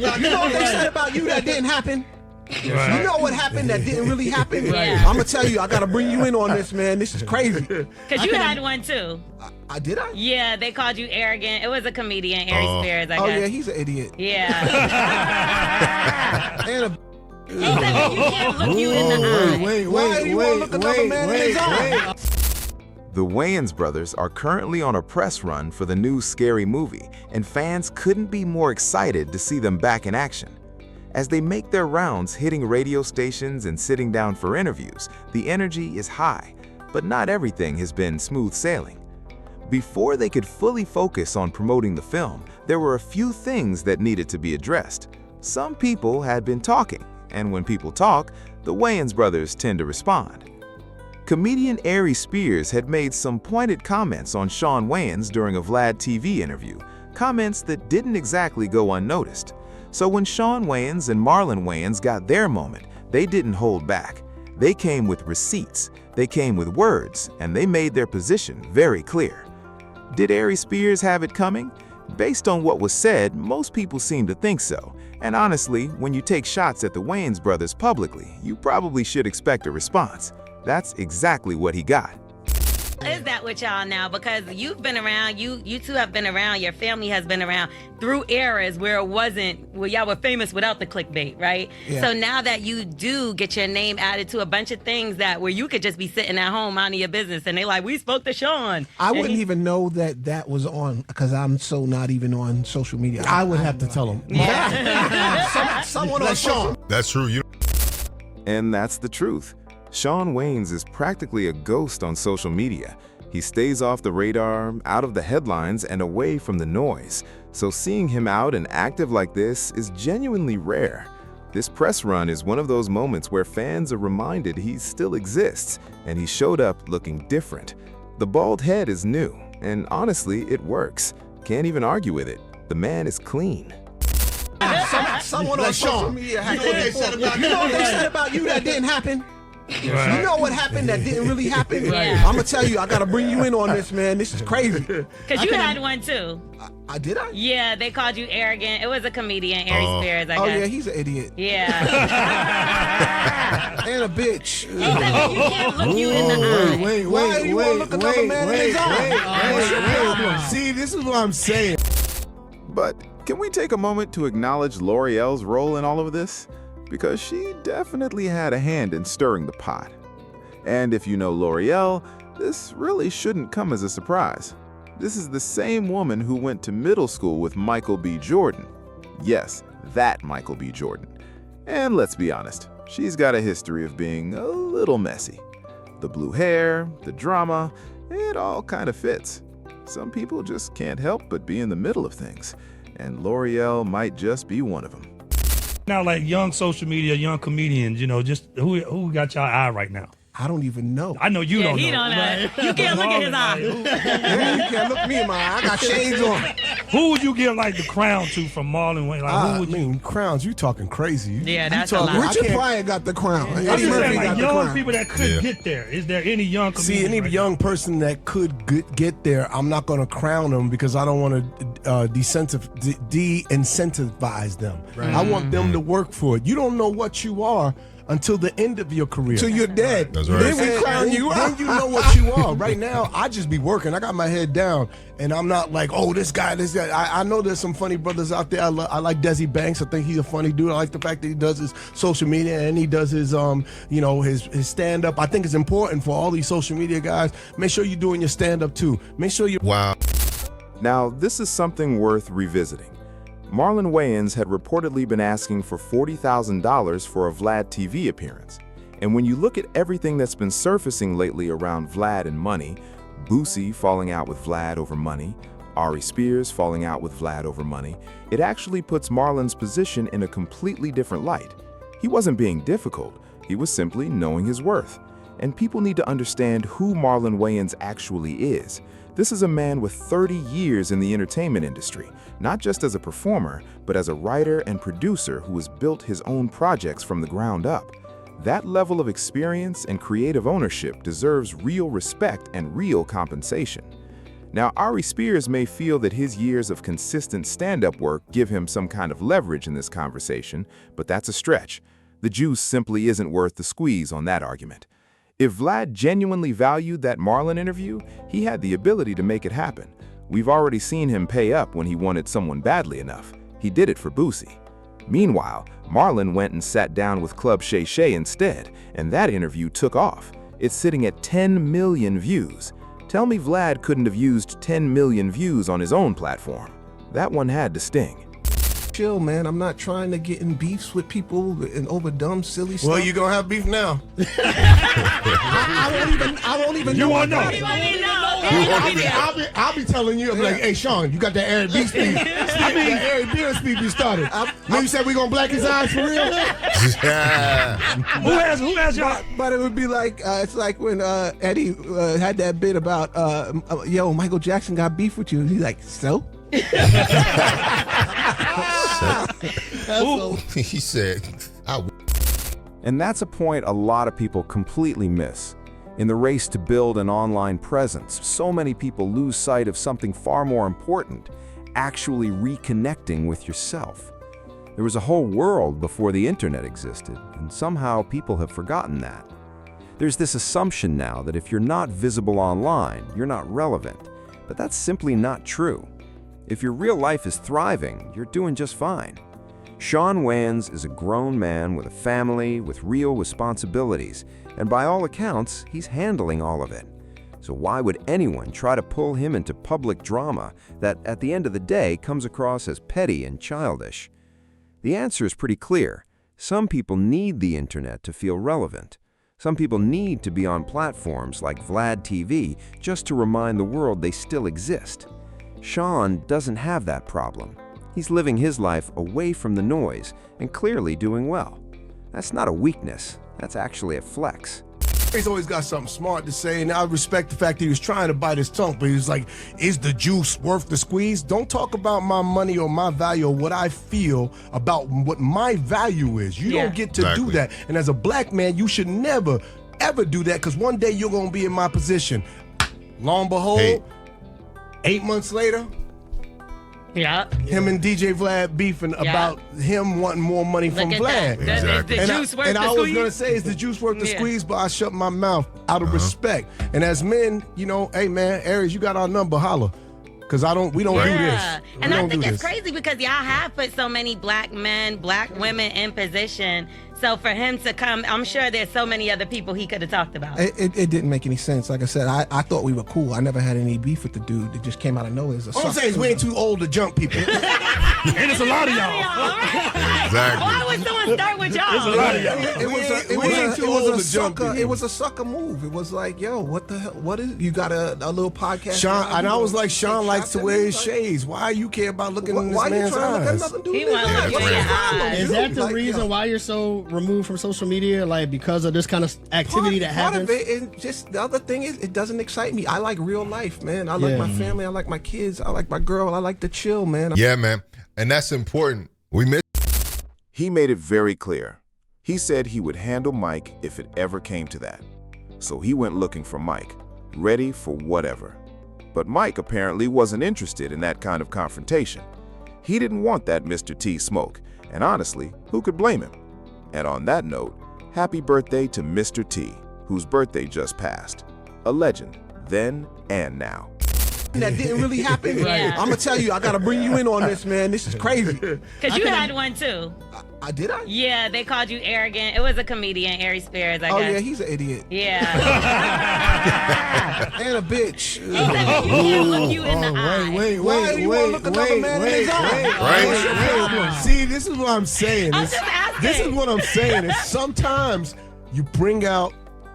about you. You know what they said about you that didn't happen? Right. You know what happened that didn't really happen? Yeah. I'm gonna tell you, I gotta bring you in on this, man. This is crazy. Because you had one too. I did I? Yeah, they called you arrogant. It was a comedian, Aries Spears, I guess. Oh yeah, he's an idiot. Yeah. And a He said you can't look you in the eye. Why do you want to look another man in his eye? The Wayans brothers are currently on a press run for the new Scary Movie, and fans couldn't be more excited to see them back in action. As they make their rounds hitting radio stations and sitting down for interviews, the energy is high, but not everything has been smooth sailing. Before they could fully focus on promoting the film, there were a few things that needed to be addressed. Some people had been talking, and when people talk, the Wayans brothers tend to respond. Comedian Aries Spears had made some pointed comments on Shawn Wayans during a Vlad TV interview, comments that didn't exactly go unnoticed. So when Shawn Wayans and Marlon Wayans got their moment, they didn't hold back. They came with receipts, they came with words, and they made their position very clear. Did Aries Spears have it coming? Based on what was said, most people seem to think so. And honestly, when you take shots at the Wayans brothers publicly, you probably should expect a response. That's exactly what he got. Is that with y'all now? Because you've been around, you two have been around, your family has been around through eras where it wasn't, well, y'all were famous without the clickbait, right? Yeah. So now that you do get your name added to a bunch of things that where you could just be sitting at home minding your business and they like, we spoke to Shawn. I wouldn't even know that was on because I'm so not even on social media. I would have to tell him. Yeah. Someone on Shawn. That's true. And that's the truth. Shawn Wayans is practically a ghost on social media. He stays off the radar, out of the headlines, and away from the noise. So seeing him out and active like this is genuinely rare. This press run is one of those moments where fans are reminded he still exists, and he showed up looking different. The bald head is new, and honestly, it works. Can't even argue with it. The man is clean. Someone on social media. You know what they said about you. You know what they said about you that didn't happen? Right. You know what happened that didn't really happen? Yeah. I'm gonna tell you, I gotta bring you in on this, man. This is crazy. Because you had one too. I did I? Yeah, they called you arrogant. It was a comedian, Aries Spears, I guess. Oh yeah, he's an idiot. Yeah. And a bitch. He said you can't look you in the eye. Why do you want to look another man in his eye? See, this is what I'm saying. But can we take a moment to acknowledge L'Oreal's role in all of this? Because she definitely had a hand in stirring the pot. And if you know L'Oreal, this really shouldn't come as a surprise. This is the same woman who went to middle school with Michael B. Jordan. Yes, that Michael B. Jordan. And let's be honest, she's got a history of being a little messy. The blue hair, the drama, it all kind of fits. Some people just can't help but be in the middle of things, and L'Oreal might just be one of them. Now, like young social media, young comedians, you know, just who got your eye right now? I don't even know. I know you Yeah, don't he know. don't know. You can't look at his eye. Yeah, you can't look me in my eye. I got shades on. Who would you give like the crown to from Marlon Wayans? Like, who I would you? mean, crowns, you talking crazy. Yeah, You that's a talking- lot. Richard I can't- Pryor got the crown. I'm Eddie just Murphy saying, got like the young crown. people that could get there. Is there any young comedians? See, any right young now? person that could get there, I'm not going to crown them because I don't want to de-incentivize them. I want them to work for it. You don't know what you are until the end of your career. Till you're dead. That's right. Then we crown you Then up. you know what you are. Right now, I just be working. I got my head down, and I'm not like, oh, this guy. I know there's some funny brothers out there. I like Desi Banks. I think he's a funny dude. I like the fact that he does his social media and he does his, his stand up. I think it's important for all these social media guys. Make sure you're doing your stand up too. Make sure you. Wow. Now, this is something worth revisiting. Marlon Wayans had reportedly been asking for $40,000 for a Vlad TV appearance. And when you look at everything that's been surfacing lately around Vlad and money, Boosie falling out with Vlad over money, Aries Spears falling out with Vlad over money, it actually puts Marlon's position in a completely different light. He wasn't being difficult, he was simply knowing his worth. And people need to understand who Marlon Wayans actually is. This is a man with 30 years in the entertainment industry, not just as a performer, but as a writer and producer who has built his own projects from the ground up. That level of experience and creative ownership deserves real respect and real compensation. Now, Aries Spears may feel that his years of consistent stand-up work give him some kind of leverage in this conversation, but that's a stretch. The juice simply isn't worth the squeeze on that argument. If Vlad genuinely valued that Marlon interview, he had the ability to make it happen. We've already seen him pay up when he wanted someone badly enough. He did it for Boosie. Meanwhile, Marlon went and sat down with Club Shay Shay instead, and that interview took off. It's sitting at 10 million views. Tell me Vlad couldn't have used 10 million views on his own platform. That one had to sting. Chill, man. I'm not trying to get in beefs with people and over dumb, silly stuff. Well, you gonna have beef now. I won't even know. You won't know. I'll be telling you. I'll be like, hey, Shawn, you got that Aries beef speed. I mean, that Aries beer speed you started. You said we gonna black his eyes for real? Who has y'all? But it would be like, it's like when Eddie had that bit about, yo, Michael Jackson got beef with you. He's like, so? He said, And that's a point a lot of people completely miss. In the race to build an online presence, so many people lose sight of something far more important, actually reconnecting with yourself. There was a whole world before the internet existed, and somehow people have forgotten that. There's this assumption now that if you're not visible online, you're not relevant, but that's simply not true. If your real life is thriving, you're doing just fine. Shawn Wayans is a grown man with a family, with real responsibilities, and by all accounts, he's handling all of it. So why would anyone try to pull him into public drama that, at the end of the day, comes across as petty and childish? The answer is pretty clear. Some people need the internet to feel relevant. Some people need to be on platforms like Vlad TV just to remind the world they still exist. Shawn doesn't have that problem. He's living his life away from the noise and clearly doing well. That's not a weakness, that's actually a flex. He's always got something smart to say, and I respect the fact that he was trying to bite his tongue, but he was like, is the juice worth the squeeze? Don't talk about my money or my value or what I feel about what my value is. You don't get to do that. And as a black man, you should never, ever do that, because one day you're going to be in my position. Lo and behold, 8 months later, him and DJ Vlad beefing about him wanting more money from Vlad. Exactly. The juice worth the squeeze? And I was going to say, is the juice worth the squeeze? But I shut my mouth out of respect. And as men, you know, hey man, Aries, you got our number, holla. Because we don't do this. And I think it's crazy because y'all have put so many black men, black women in position. So for him to come, I'm sure there's so many other people he could have talked about. It didn't make any sense. Like I said, I thought we were cool. I never had any beef with the dude. It just came out of nowhere. All I'm saying is we ain't too old to jump people. And it's a lot of y'all. Exactly. Why would someone start with y'all? It's a lot of y'all. It was a sucker move. It was like, yo, what the hell? What is? You got a little podcast? Shawn, and I was like, Shawn likes to wear his shades. Why you care about looking in this man's eyes? Is that the reason why you're so removed from social media, like because of this kind of activity that happens? Part of it, and just the other thing is, it doesn't excite me. I like real life, man. I like my family. I like my kids. I like my girl. I like to chill, man. Yeah, man, and that's important. He made it very clear. He said he would handle Mike if it ever came to that. So he went looking for Mike, ready for whatever. But Mike apparently wasn't interested in that kind of confrontation. He didn't want that Mr. T smoke, and honestly, who could blame him? And on that note, happy birthday to Mr. T, whose birthday just passed. A legend, then and now. That didn't really happen. Yeah. I'm gonna tell you, I gotta bring you in on this, man. This is crazy. Because you had one too. I did. Yeah, they called you arrogant. It was a comedian, Aries Spears, I guess. Oh yeah, he's an idiot. Yeah. And a bitch. He can't look you in the eye. Why do you want to look another man in his eye? See, this is what I'm saying. I'm just asking. This is what I'm saying. Is sometimes you bring out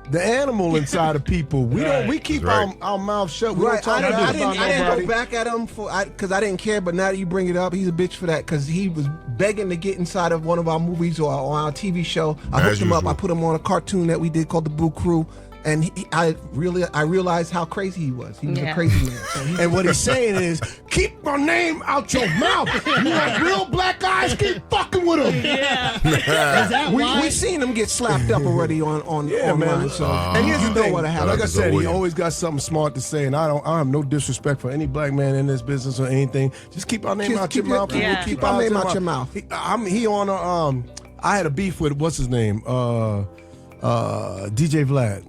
the animal inside of people. We keep our mouth shut. We don't talk I didn't go back at him because I didn't care. But now that you bring it up, he's a bitch for that because he was begging to get inside of one of our movies or on our TV show. I hooked him up. I put him on a cartoon that we did called The Boo Crew. And I realized how crazy he was. He was a crazy man. So And what he's saying is, keep my name out your mouth. You want real black guys? Keep fucking with him. Yeah. Is that why? we seen him get slapped up already on online. man. So and here's the thing. What happened? Like I said, he William. always got something smart to say, and I have no disrespect for any black man in this business or anything. Just keep our name Just out your keep it- mouth. yeah. keep our name out your mouth. He on a I had a beef with what's his name, DJ Vlad.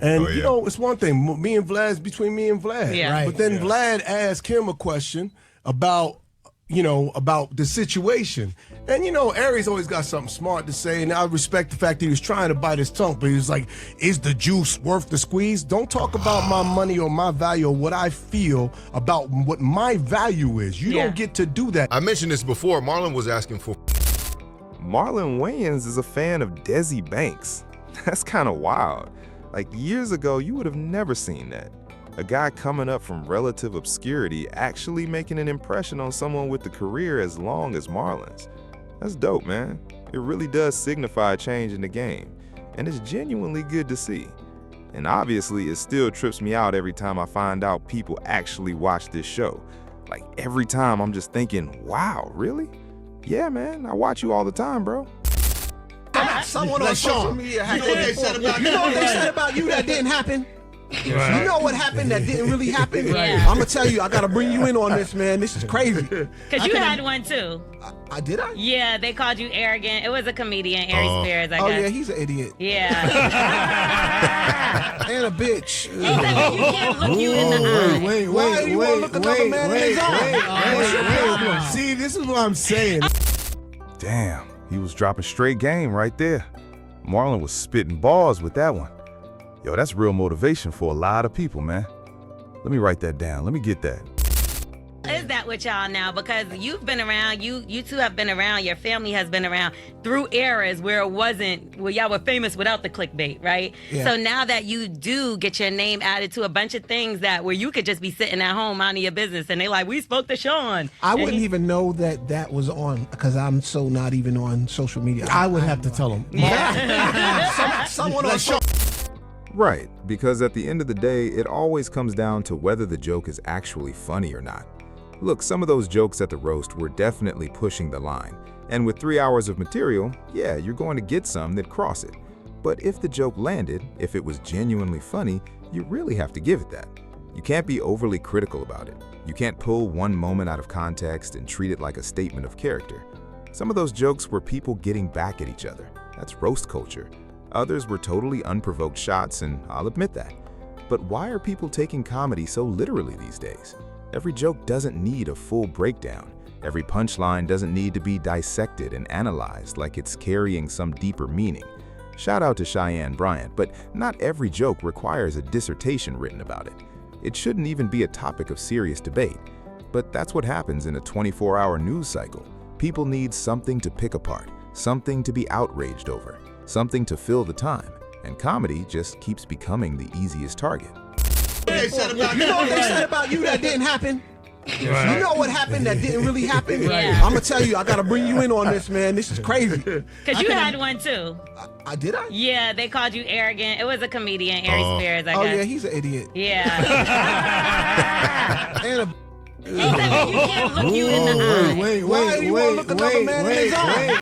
And you know, it's one thing. Between me and Vlad. Yeah. Right. But then Vlad asked him a question about the situation. And Aries always got something smart to say, and I respect the fact that he was trying to bite his tongue, but he was like, is the juice worth the squeeze? Don't talk about my money or my value or what I feel about what my value is. You don't get to do that. I mentioned this before. Marlon was asking for. Marlon Wayans is a fan of Desi Banks. That's kind of wild. Like years ago, you would have never seen that. A guy coming up from relative obscurity actually making an impression on someone with a career as long as Marlon's. That's dope, man. It really does signify a change in the game, and it's genuinely good to see. And obviously, it still trips me out every time I find out people actually watch this show. Like every time I'm just thinking, wow, really? Yeah, man, I watch you all the time, bro. Someone on social Shawn. media. You know what they said about You know what they said about you that didn't happen? Right. You know what happened that didn't really happen? Yeah. I'm gonna tell you. I gotta bring you in on this, man. This is crazy. Because you had one too. I did. Yeah, they called you arrogant. It was a comedian, Aries Spears, I Oh guess. yeah, he's an idiot Yeah. and a bitch. He said that you can't look you in the eye. Why do you wanna look another man in his eye? See, this is what I'm saying. Damn, he was dropping straight game right there. Marlon was spitting balls with that one. Yo, that's real motivation for a lot of people, man. Let me write that down. Let me get that. Is that with y'all now? Because you've been around, you two have been around, your family has been around through eras where it wasn't, where y'all were famous without the clickbait, right? Yeah. So now that you do get your name added to a bunch of things that where you could just be sitting at home minding your business and they like, we spoke to Shawn. I wouldn't even know that was on because I'm so not even on social media. I would have to tell him. Someone on social. Right, because at the end of the day, it always comes down to whether the joke is actually funny or not. Look, some of those jokes at the roast were definitely pushing the line. And with 3 hours of material, yeah, you're going to get some that cross it. But if the joke landed, if it was genuinely funny, you really have to give it that. You can't be overly critical about it. You can't pull one moment out of context and treat it like a statement of character. Some of those jokes were people getting back at each other. That's roast culture. Others were totally unprovoked shots, and I'll admit that. But why are people taking comedy so literally these days? Every joke doesn't need a full breakdown. Every punchline doesn't need to be dissected and analyzed like it's carrying some deeper meaning. Shout out to Cheyenne Bryant, but not every joke requires a dissertation written about it. It shouldn't even be a topic of serious debate. But that's what happens in a 24-hour news cycle. People need something to pick apart, something to be outraged over, something to fill the time, and comedy just keeps becoming the easiest target. You know what they said about you that didn't happen? Right. You know what happened that didn't really happen? Yeah. I'm gonna tell you. I gotta bring you in on this, man. This is crazy. Because you had one too. I did. Yeah, they called you arrogant. It was a comedian, Aries Spears, I Oh guess. yeah, he's an idiot Yeah. and a. He said that you can't look you in the eye. Why do you wanna look another man in his eye?